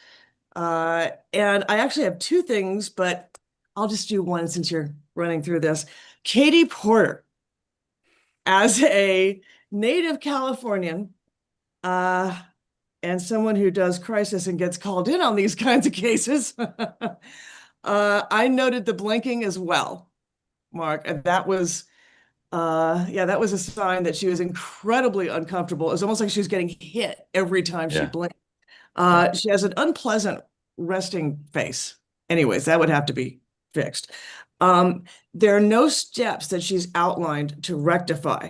and I actually have two things, but I'll just do one since you're running through this. Katie Porter, as a native Californian, and someone who does crisis and gets called in on these kinds of cases, I noted the blinking as well, Mark, and that was, that was a sign that she was incredibly uncomfortable. It was almost like she was getting hit every time she blinked. She has an unpleasant resting face. Anyways, that would have to be fixed. There are no steps that she's outlined to rectify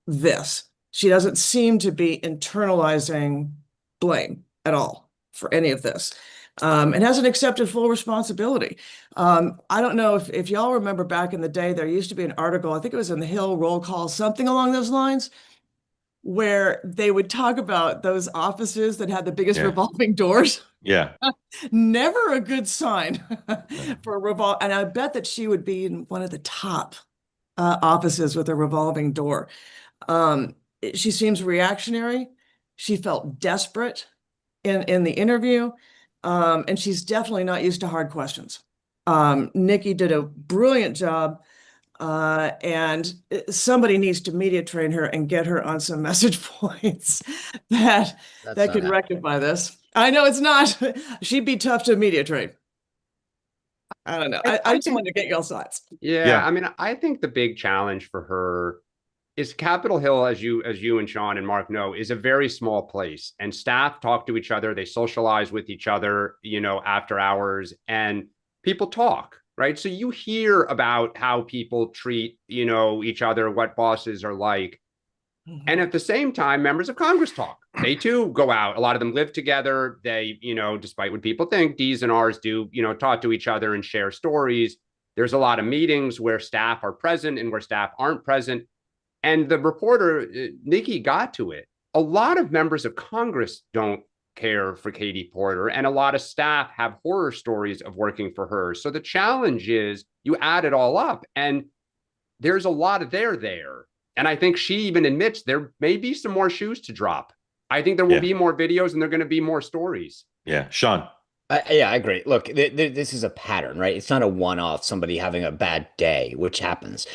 this. She doesn't seem to be internalizing blame at all for any of this, and hasn't accepted full responsibility. I don't know if y'all remember back in the day, there used to be an article, I think it was in the Hill Roll Call, something along those lines, where they would talk about those offices that had the biggest revolving doors. Yeah. Never a good sign for a revolve. And I bet that she would be in one of the top offices with a revolving door. She seems reactionary. She felt desperate in the interview. And she's definitely not used to hard questions. Nikki did a brilliant job. And somebody needs to media train her and get her on some message points that could rectify this. I know it's not. She'd be tough to media train. I don't know. I just wanted to get y'all's thoughts. Yeah, I mean, I think the big challenge for her is Capitol Hill, as you and Sean and Mark know, is a very small place, and staff talk to each other. They socialize with each other, after hours, and people talk. Right. So you hear about how people treat, each other, what bosses are like. And at the same time, members of Congress talk. They too go out. A lot of them live together. They, despite what people think, D's and R's do, talk to each other and share stories. There's a lot of meetings where staff are present and where staff aren't present. And the reporter, Nikki, got to it. A lot of members of Congress don't care for Katie Porter, and a lot of staff have horror stories of working for her. So the challenge is you add it all up, and there's a lot of there. And I think she even admits there may be some more shoes to drop. I think there will be more videos, and there are going to be more stories. Yeah. Sean. I agree. Look, this is a pattern, right? It's not a one-off, somebody having a bad day, which happens.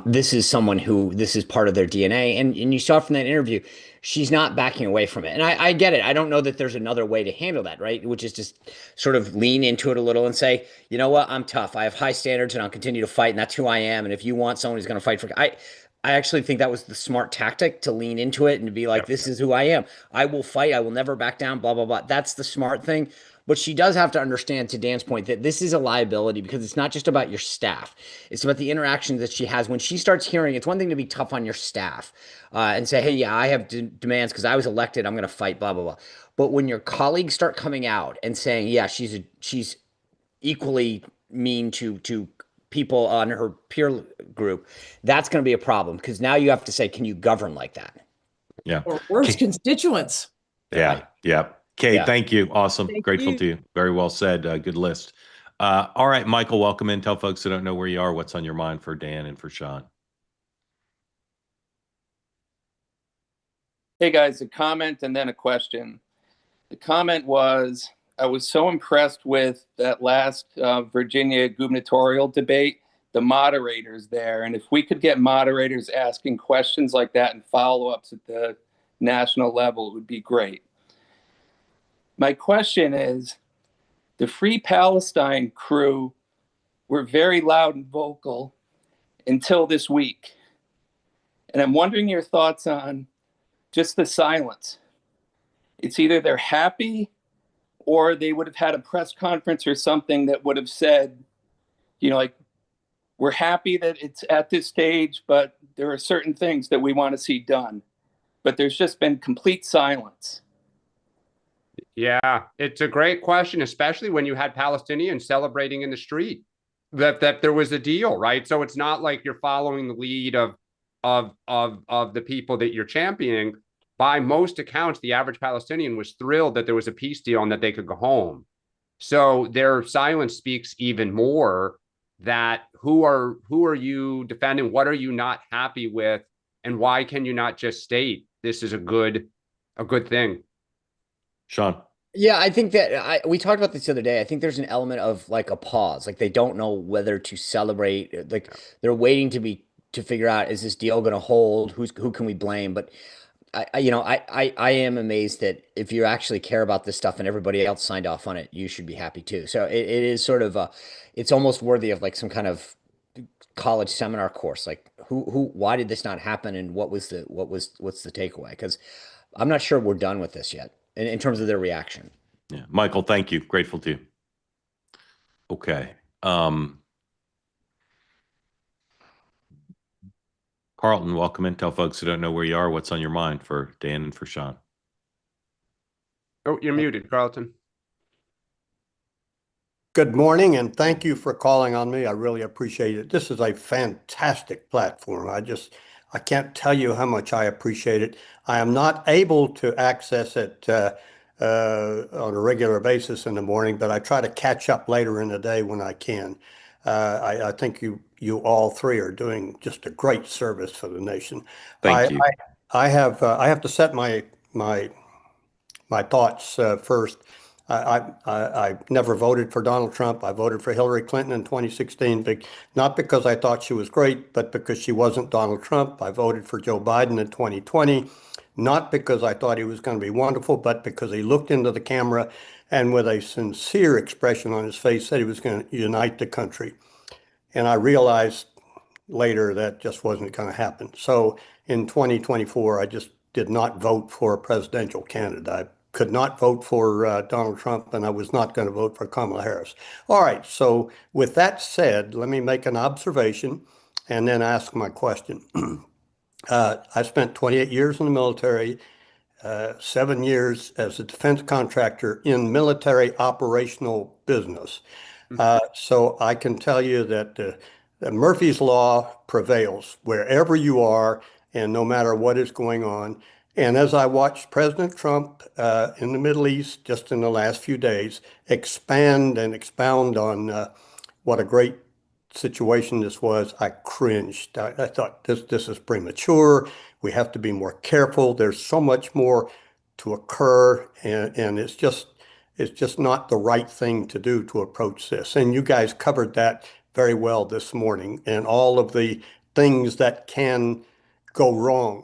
This is someone who, this is part of their DNA. And you saw from that interview, she's not backing away from it. And I get it. I don't know that there's another way to handle that, right? Which is just sort of lean into it a little and say, you know what, I'm tough. I have high standards and I'll continue to fight. And that's who I am. And if you want someone who's going to fight for, I actually think that was the smart tactic, to lean into it and to be like, this is who I am. I will fight. I will never back down, blah, blah, blah. That's the smart thing. But she does have to understand, to Dan's point, that this is a liability, because it's not just about your staff. It's about the interactions that she has. When she starts hearing, it's one thing to be tough on your staff and say, hey, yeah, I have demands because I was elected, I'm going to fight, blah, blah, blah. But when your colleagues start coming out and saying, yeah, she's equally mean to people on her peer group, that's going to be a problem, because now you have to say, can you govern like that? Yeah. Or worse, constituents. Yeah. Right. Yeah. Kate, Yeah. thank you. Awesome. Thank Grateful you. to you. Very well said. Good list. All right, Michael, welcome in. Tell folks who don't know where you are, what's on your mind for Dan and for Sean. Hey guys, a comment and then a question. The comment was, I was so impressed with that last Virginia gubernatorial debate, the moderators there. And if we could get moderators asking questions like that and follow-ups at the national level, it would be great. My question is, the Free Palestine crew were very loud and vocal until this week. And I'm wondering your thoughts on just the silence. It's either they're happy or they would have had a press conference or something that would have said, like, we're happy that it's at this stage, but there are certain things that we want to see done. But there's just been complete silence. Yeah, it's a great question, especially when you had Palestinians celebrating in the street that there was a deal, right? So it's not like you're following the lead of the people that you're championing. By most accounts, the average Palestinian was thrilled that there was a peace deal and that they could go home. So their silence speaks even more that who are you defending? What are you not happy with? And why can you not just state this is a good thing? Sean. Yeah, I think that we talked about this the other day. I think there's an element of like a pause, like they don't know whether to celebrate. Like they're waiting to figure out, is this deal going to hold? Who can we blame? But I am amazed that if you actually care about this stuff and everybody else signed off on it, you should be happy too. So it is sort of it's almost worthy of like some kind of college seminar course. Like why did this not happen, and what's the takeaway? Because I'm not sure we're done with this yet in terms of their reaction. Yeah, Michael, thank you. Grateful to you. Okay. Carlton, welcome in. Tell folks who don't know where you are, what's on your mind for Dan and for Sean. Oh, you're muted, Carlton. Good morning, and thank you for calling on me. I really appreciate it. This is a fantastic platform. I can't tell you how much I appreciate it. I am not able to access it on a regular basis in the morning, but I try to catch up later in the day when I can. I think you all three are doing just a great service for the nation. Thank you. I have to set my thoughts first. I never voted for Donald Trump. I voted for Hillary Clinton in 2016, not because I thought she was great, but because she wasn't Donald Trump. I voted for Joe Biden in 2020, not because I thought he was going to be wonderful, but because he looked into the camera and with a sincere expression on his face said he was going to unite the country. And I realized later that just wasn't going to happen. So in 2024, I just did not vote for a presidential candidate. I could not vote for Donald Trump, and I was not going to vote for Kamala Harris. All right, so with that said, let me make an observation and then ask my question. I spent 28 years in the military, 7 years as a defense contractor in military operational business. So I can tell you that Murphy's Law prevails wherever you are and no matter what is going on. And as I watched President Trump in the Middle East just in the last few days expand and expound on what a great situation this was, I cringed. I thought this is premature. We have to be more careful. There's so much more to occur, and it's just not the right thing to do to approach this. And you guys covered that very well this morning, and all of the things that can go wrong.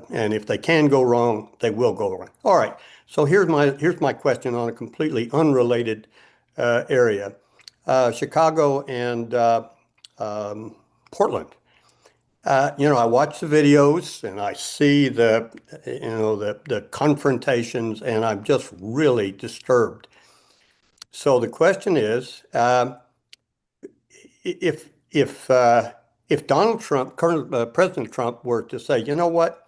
And if they can go wrong, they will go wrong. All right. So here's my question on a completely unrelated area. Chicago and Portland. I watch the videos and I see the confrontations, and I'm just really disturbed. So the question is, if Donald Trump, President Trump, were to say, you know what,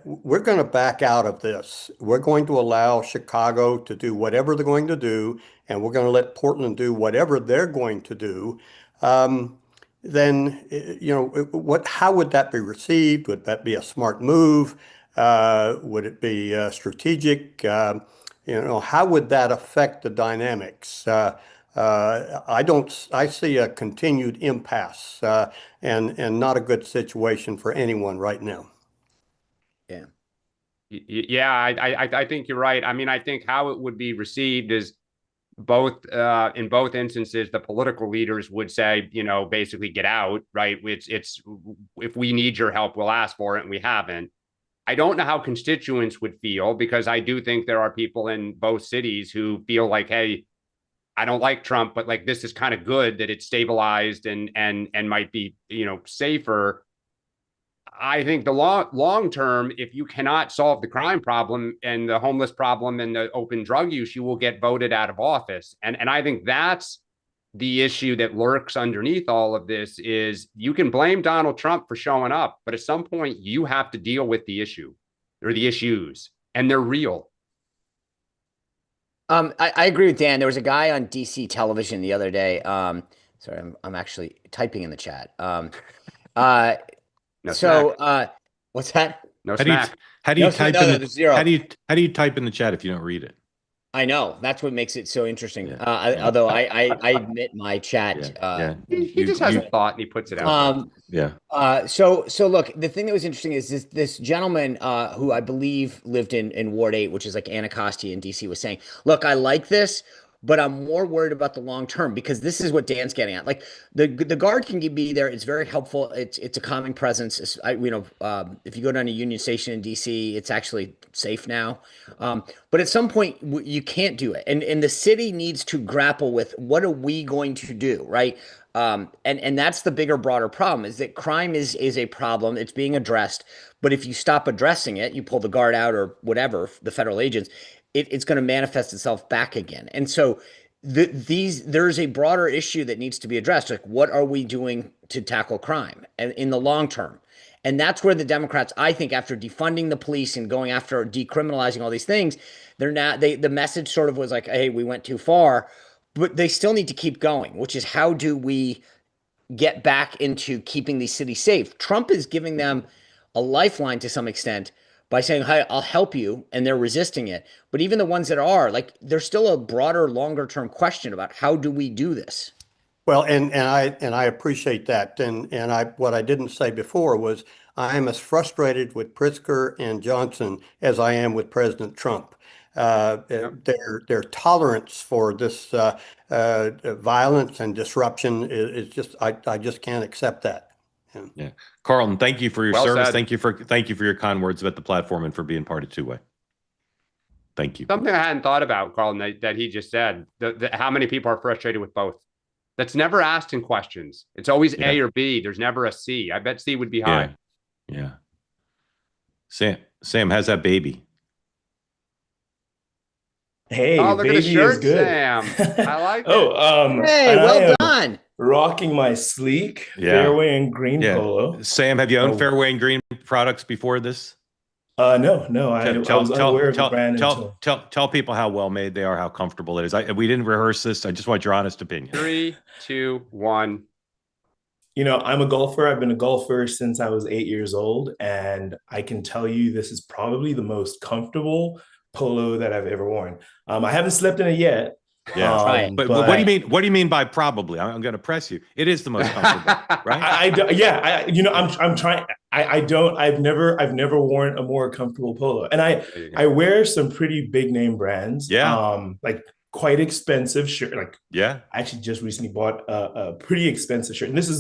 we're going to back out of this. We're going to allow Chicago to do whatever they're going to do, and we're going to let Portland do whatever they're going to do. Then, how would that be received? Would that be a smart move? Would it be strategic? How would that affect the dynamics? I see a continued impasse and not a good situation for anyone right now. Yeah. Yeah, I think you're right. I mean, I think how it would be received is in both instances, the political leaders would say, basically get out, right? It's if we need your help, we'll ask for it, and we haven't. I don't know how constituents would feel, because I do think there are people in both cities who feel like, hey, I don't like Trump, but like this is kind of good that it's stabilized and might be, safer. I think the long term, if you cannot solve the crime problem and the homeless problem and the open drug use, you will get voted out of office. And I think that's the issue that lurks underneath all of this. Is you can blame Donald Trump for showing up, but at some point you have to deal with the issue or the issues, and they're real. I agree with Dan. There was a guy on DC television the other day. Sorry, I'm actually typing in the chat. What's that? No snack. How do you type in the zero? How do you type in the chat if you don't read it? I know, that's what makes it so interesting. Yeah. Although I admit my chat. Yeah. He just has a thought and he puts it out. So look, the thing that was interesting is this gentleman who I believe lived in Ward 8, which is like Anacostia in DC, was saying, look, I like this, but I'm more worried about the long term, because this is what Dan's getting at. Like the guard can be there. It's very helpful. It's a calming presence. If you go down to Union Station in DC, it's actually safe now. But at some point you can't do it. And the city needs to grapple with, what are we going to do? Right. And that's the bigger, broader problem, is that crime is a problem. It's being addressed. But if you stop addressing it, you pull the guard out or whatever, the federal agents, it's going to manifest itself back again. And so there's a broader issue that needs to be addressed. Like, what are we doing to tackle crime and in the long term? And that's where the Democrats, I think, after defunding the police and going after decriminalizing all these things, the message sort of was like, hey, we went too far, but they still need to keep going, which is how do we get back into keeping these cities safe? Trump is giving them a lifeline to some extent by saying, hey, I'll help you, and they're resisting it. But even the ones that are, like, there's still a broader, longer term question about how do we do this? Well, and I appreciate that. And what I didn't say before was I am as frustrated with Pritzker and Johnson as I am with President Trump. Their tolerance for this violence and disruption is just I just can't accept that. Yeah. Carlton, thank you for your Well service. said. Thank you for your kind words about the platform and for being part of Two-Way. Thank you. Something I hadn't thought about, Carlton, that he just said, how many people are frustrated with both. That's never asked in questions. It's always A or B. There's never a C. I bet C would be high. Yeah. Sam, how's that baby? Hey, Oh, look at the baby shirt, is good. Sam. I like it. Hey, and well done. Rocking my sleek Fairway and Green polo. Sam, have you owned Fairway and Green products before this? No. I was unaware of the brand until. Tell people how well made they are, how comfortable it is. We didn't rehearse this. I just want your honest opinion. 3, 2, 1. I'm a golfer. I've been a golfer since I was 8 years old, and I can tell you this is probably the most comfortable polo that I've ever worn. I haven't slept in it yet. Yeah, but what do you mean? What do you mean by probably? I'm going to press you. It is the most comfortable, right? I'm trying. I've never worn a more comfortable polo, and I wear some pretty big name brands. Like quite expensive shirt. I actually just recently bought a pretty expensive shirt, and this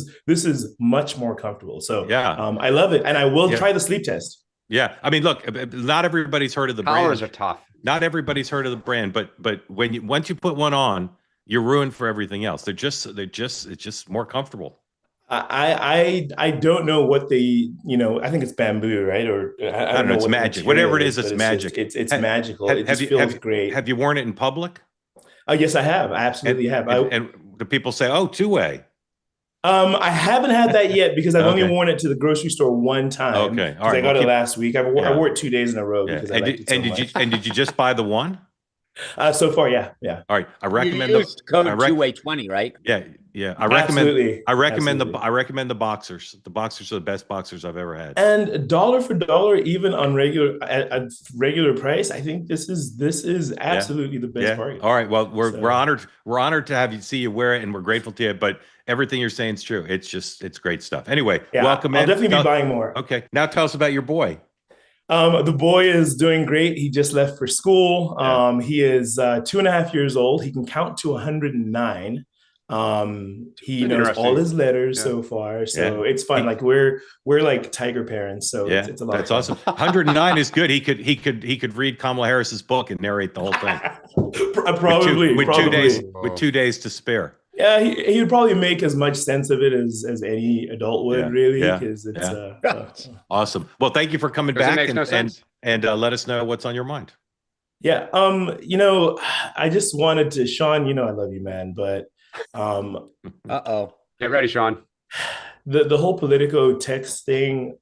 is much more comfortable. So I love it, and I will try the sleep test. Yeah, I mean, look, not everybody's heard of the brand. Collars are tough. Not everybody's heard of the brand, but once you put one on, you're ruined for everything else. It's just more comfortable. I don't know what they, I think it's bamboo, right? Or I don't know. It's magic. Whatever it is, it's magic. It's magical. It just feels great. Have you worn it in public? Yes, I have. I absolutely have. And the people say, "Oh, Two-Way." I haven't had that yet because I've only worn it to the grocery store one time. Okay, all right. I got it last week. I wore it 2 days in a row because I liked it so much. Did you just buy the one? So far, yeah. All right, I recommend you used code Two-Way 20, right? Yeah. I recommend Absolutely. the boxers. The boxers are the best boxers I've ever had. And dollar for dollar, even on at regular price, I think this is absolutely the best bargain. All right. Well, we're honored to have you see you wear it, and we're grateful to you. But everything you're saying is true. It's great stuff. Anyway, welcome. I'll definitely be buying more. Okay. Now tell us about your boy. The boy is doing great. He just left for school. He is 2.5 years old. He can count to 109. He knows all his letters so far, so it's fun. Like we're like tiger parents, so it's a lot. That's awesome. 109 is good. He could read Kamala Harris's book and narrate the whole thing. Probably with 2 days to spare. Yeah, he would probably make as much sense of it as any adult would, really, because it's awesome. Well, thank you for coming back and let us know what's on your mind. Yeah, I just wanted to, Sean, I love you, man, but get ready, Sean. The whole Politico text thing,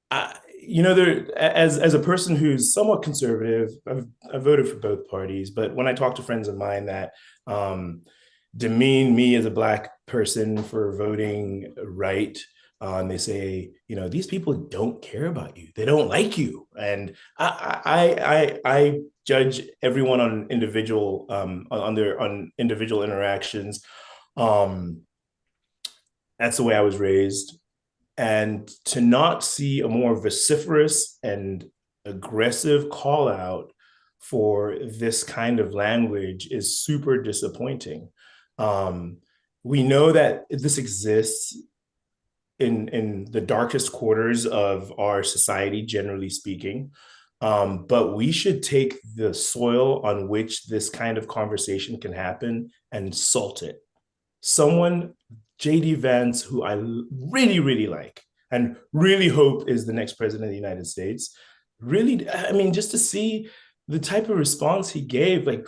there as a person who's somewhat conservative, I've voted for both parties, but when I talk to friends of mine that demean me as a Black person for voting right, they say, these people don't care about you. They don't like you. And I judge everyone on individual on individual interactions. That's the way I was raised. And to not see a more vociferous and aggressive call out for this kind of language is super disappointing. We know that this exists in the darkest quarters of our society, generally speaking. But we should take the soil on which this kind of conversation can happen and salt it. Someone, J.D. Vance, who I really, really like and really hope is the next president of the United States, really, just to see the type of response he gave, like,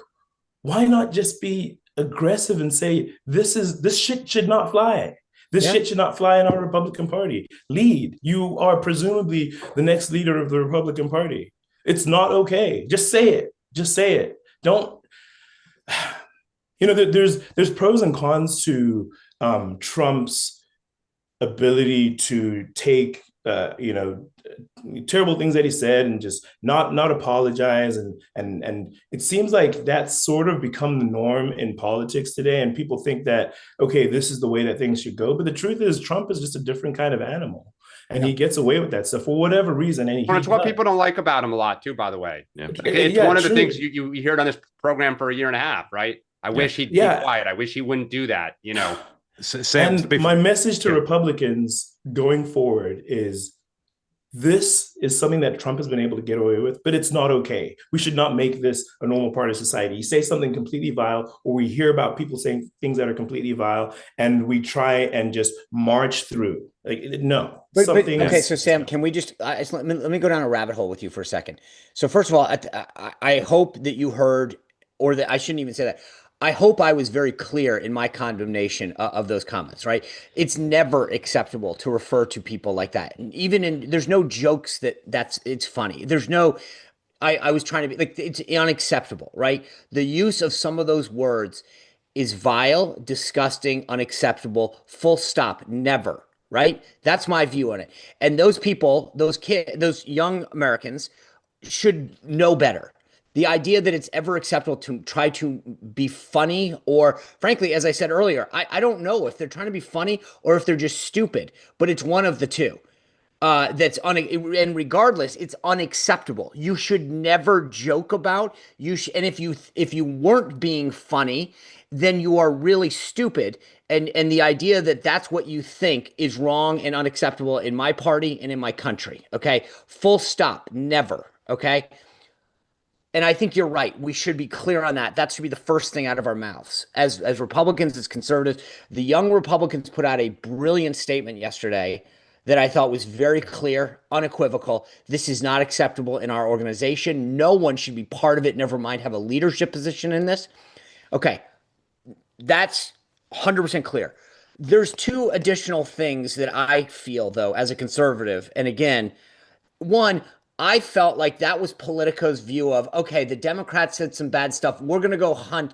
why not just be aggressive and say, this shit should not fly. This shit should not fly in our Republican Party. Lead. You are presumably the next leader of the Republican Party. It's not okay. Just say it. Just say it. Don't. You know, there's pros and cons to Trump's ability to take you know, terrible things that he said and just not apologize, and it seems like that's sort of become the norm in politics today, and people think that, okay, this is the way that things should go, but the truth is Trump is just a different kind of animal, and he gets away with that stuff for whatever reason. And it's what people don't like about him a lot too, by the way. It's one of the things you hear it on this program for a year and a half, right? I wish he'd be quiet. I wish he wouldn't do that, you know. Sam, and my message to Republicans going forward is, this is something that Trump has been able to get away with, but it's not okay. We should not make this a normal part of society. You say something completely vile, or we hear about people saying things that are completely vile, and we try and just march through. Like, no. Okay, so Sam, can we just let me go down a rabbit hole with you for a second. So first of all, I hope that you heard, or that I shouldn't even say that. I hope I was very clear in my condemnation of those comments, right? It's never acceptable to refer to people like that. And even there's no jokes it's funny. There's no, I was trying to be like, it's unacceptable, right? The use of some of those words is vile, disgusting, unacceptable, full stop, never, right? That's my view on it. And those people, those young Americans should know better. The idea that it's ever acceptable to try to be funny, or frankly, as I said earlier, I don't know if they're trying to be funny or if they're just stupid, but it's one of the two. And regardless, it's unacceptable. You should never joke about and if you weren't being funny, then you are really stupid. And the idea that that's what you think is wrong and unacceptable in my party and in my country. Okay, full stop, never. Okay. And I think you're right. We should be clear on that. That should be the first thing out of our mouths. As Republicans, as conservatives, the young Republicans put out a brilliant statement yesterday that I thought was very clear, unequivocal. This is not acceptable in our organization. No one should be part of it, never mind have a leadership position in this. Okay, that's 100% clear. There's two additional things that I feel, though, as a conservative. And again, one, I felt like that was Politico's view of, okay, the Democrats said some bad stuff. We're going to go hunt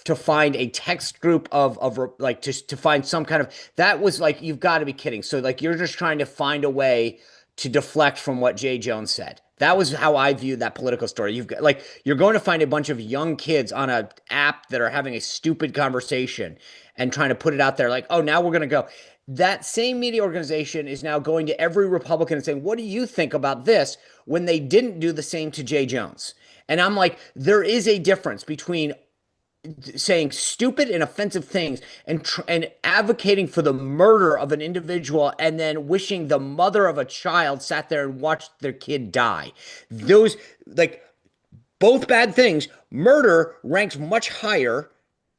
to find a text group of like, just to find some kind of, that was like, you've got to be kidding. So like, you're just trying to find a way to deflect from what Jay Jones said. That was how I viewed that Politico story. You've got, like, you're going to find a bunch of young kids on an app that are having a stupid conversation and trying to put it out there like, oh, now we're going to go. That same media organization is now going to every Republican and saying, what do you think about this, when they didn't do the same to Jay Jones? And I'm like, there is a difference between saying stupid and offensive things and advocating for the murder of an individual and then wishing the mother of a child sat there and watched their kid die. Those, like, both bad things. Murder ranks much higher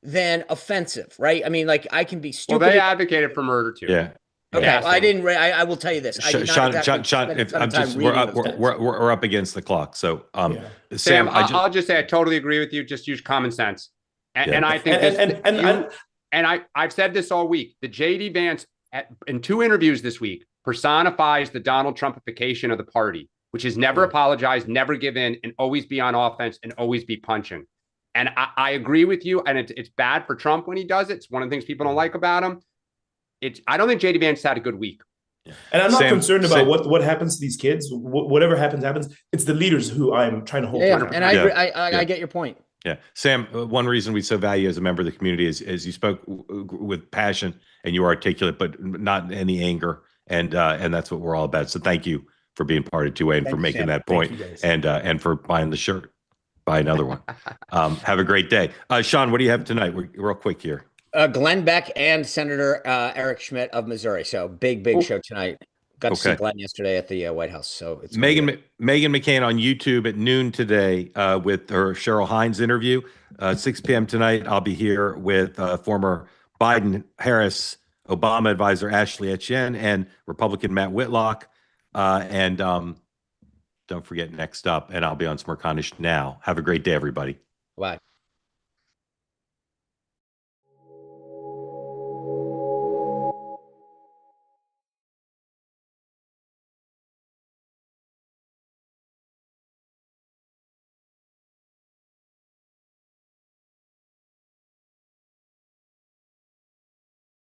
than offensive, right? I mean, like, I can be stupid. Well, they advocated for murder too. Yeah. Okay, well, I didn't. I will tell you this. Sean, if I'm just, we're up against the clock. So, Sam, I'll just say I totally agree with you. Just use common sense, and I think I've said this all week. The JD Vance in 2 interviews this week personifies the Donald Trumpification of the party, which is never apologize, never give in, and always be on offense and always be punching. And I agree with you. And it's bad for Trump when he does it. It's one of the things people don't like about him. I don't think JD Vance had a good week. And I'm not concerned about what happens to these kids. Whatever happens. It's the leaders who I'm trying to hold. Yeah, and I get your point. Yeah, Sam. One reason we so value as a member of the community is you spoke with passion and you were articulate, but not any anger, and that's what we're all about. So thank you for being part of 2A and for making that point, and for buying the shirt. Buy another one. Have a great day, Sean. What do you have tonight? We're real quick here. Glenn Beck and Senator Eric Schmidt of Missouri. So big show tonight. Got to see Glenn yesterday at the White House. So it's Meghan McCain on YouTube at noon today with her Cheryl Hines interview. 6 p.m. tonight, I'll be here with former Biden, Harris, Obama advisor Ashley Etienne and Republican Matt Whitlock. And don't forget next up, and I'll be on Smirconish Now. Have a great day, everybody. Bye.